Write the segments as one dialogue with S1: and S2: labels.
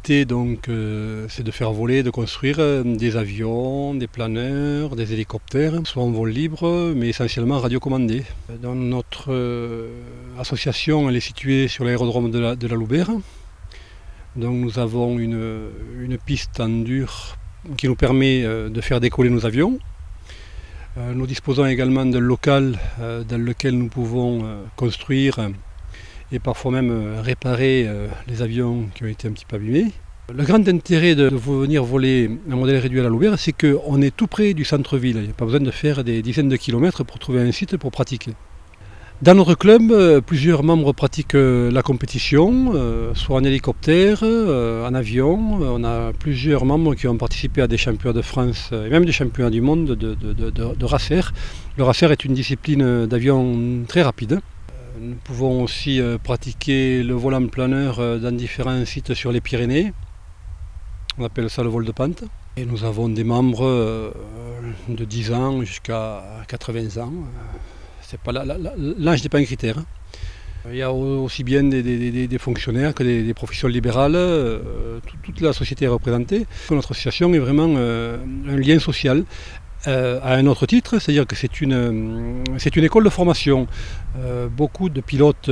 S1: spécialité donc c'est de faire voler, de construire des avions, des planeurs, des hélicoptères, soit en vol libre mais essentiellement radiocommandés. Dans notre association, elle est située sur l'aérodrome de la Loubère. Donc nous avons une piste en dur qui nous permet de faire décoller nos avions. Nous disposons également d'un local dans lequel nous pouvons construire et parfois même réparer les avions qui ont été un petit peu abîmés. Le grand intérêt de venir voler un modèle réduit à la Loubère, c'est qu'on est tout près du centre-ville. Il n'y a pas besoin de faire des dizaines de kilomètres pour trouver un site pour pratiquer. Dans notre club, plusieurs membres pratiquent la compétition, soit en hélicoptère, en avion. On a plusieurs membres qui ont participé à des championnats de France et même des championnats du monde de racer. Le racer est une discipline d'avion très rapide. Nous pouvons aussi pratiquer le vol en planeur dans différents sites sur les Pyrénées. On appelle ça le vol de pente. Et nous avons des membres de 10 ans jusqu'à 80 ans. L'âge n'est pas un critère. Il y a aussi bien des fonctionnaires que des professions libérales. Toute la société est représentée. Notre association est vraiment un lien social. À un autre titre, c'est-à-dire que c'est une école de formation. Beaucoup de pilotes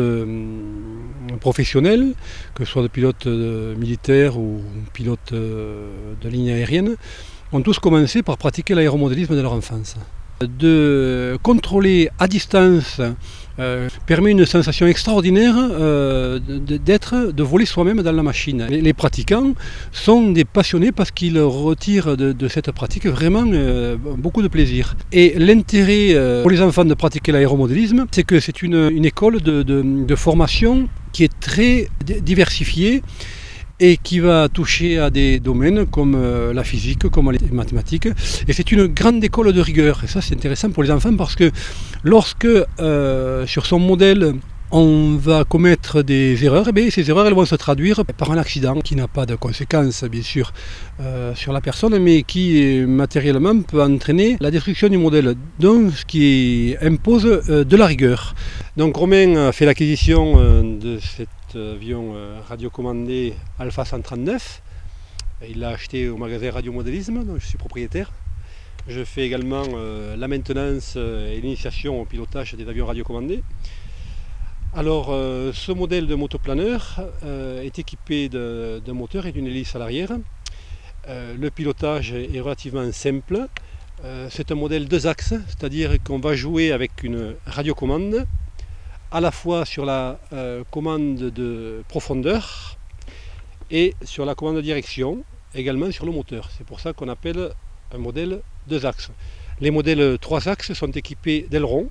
S1: professionnels, que ce soit des pilotes militaires ou pilotes de ligne aérienne, ont tous commencé par pratiquer l'aéromodélisme de leur enfance. De contrôler à distance permet une sensation extraordinaire de voler soi-même dans la machine. Les pratiquants sont des passionnés parce qu'ils retirent de cette pratique vraiment beaucoup de plaisir. Et l'intérêt pour les enfants de pratiquer l'aéromodélisme, c'est que c'est une école de formation qui est très diversifiée et qui va toucher à des domaines comme la physique, comme les mathématiques. Et c'est une grande école de rigueur. Et ça, c'est intéressant pour les enfants parce que lorsque, sur son modèle, on va commettre des erreurs, et bien, ces erreurs elles vont se traduire par un accident qui n'a pas de conséquences, bien sûr, sur la personne, mais qui, matériellement, peut entraîner la destruction du modèle. Donc, ce qui impose de la rigueur. Donc, Romain a fait l'acquisition de cet avion radiocommandé Alpha 139. Il l'a acheté au magasin Radiomodélisme, dont je suis propriétaire. Je fais également la maintenance et l'initiation au pilotage des avions radiocommandés. Alors, ce modèle de motoplaneur est équipé d'un moteur et d'une hélice à l'arrière. Le pilotage est relativement simple. C'est un modèle 2 axes, c'est-à-dire qu'on va jouer avec une radiocommande à la fois sur la commande de profondeur et sur la commande de direction, également sur le moteur. C'est pour ça qu'on appelle un modèle 2 axes. Les modèles 3 axes sont équipés d'ailerons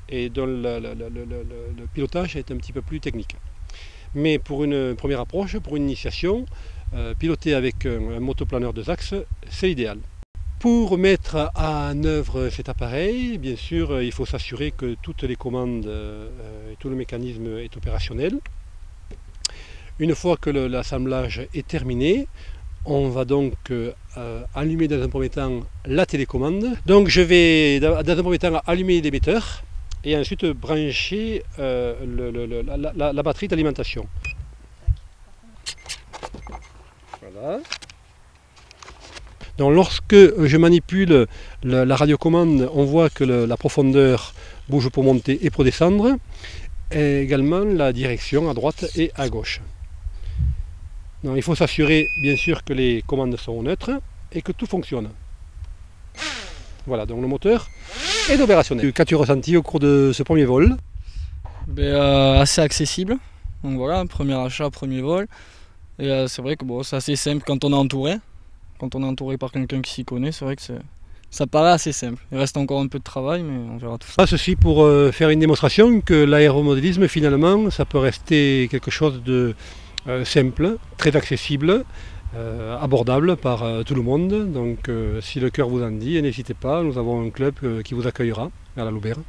S1: et dont le pilotage est un petit peu plus technique. Mais pour une première approche, pour une initiation, piloter avec un motoplaneur 2 axes, c'est l'idéal. Pour mettre en œuvre cet appareil, bien sûr, il faut s'assurer que toutes les commandes et tout le mécanisme est opérationnel. Une fois que l'assemblage est terminé, on va donc allumer dans un premier temps la télécommande. Donc je vais dans un premier temps allumer l'émetteur et ensuite brancher la batterie d'alimentation. Voilà. Donc lorsque je manipule la radiocommande, on voit que la profondeur bouge pour monter et pour descendre, et également la direction à droite et à gauche. Donc il faut s'assurer bien sûr que les commandes sont neutres et que tout fonctionne. Voilà, donc le moteur est opérationnel. Qu'as-tu ressenti au cours de ce premier vol?
S2: Assez accessible. Donc voilà, premier achat, premier vol. Et c'est vrai que bon, c'est assez simple quand on est entouré. Quand on est entouré par quelqu'un qui s'y connaît, c'est vrai que ça paraît assez simple. Il reste encore un peu de travail, mais on verra tout ça.
S1: Ceci pour faire une démonstration que l'aéromodélisme, finalement, ça peut rester quelque chose de simple, très accessible, abordable par tout le monde. Donc si le cœur vous en dit, n'hésitez pas, nous avons un club qui vous accueillera à la Loubère.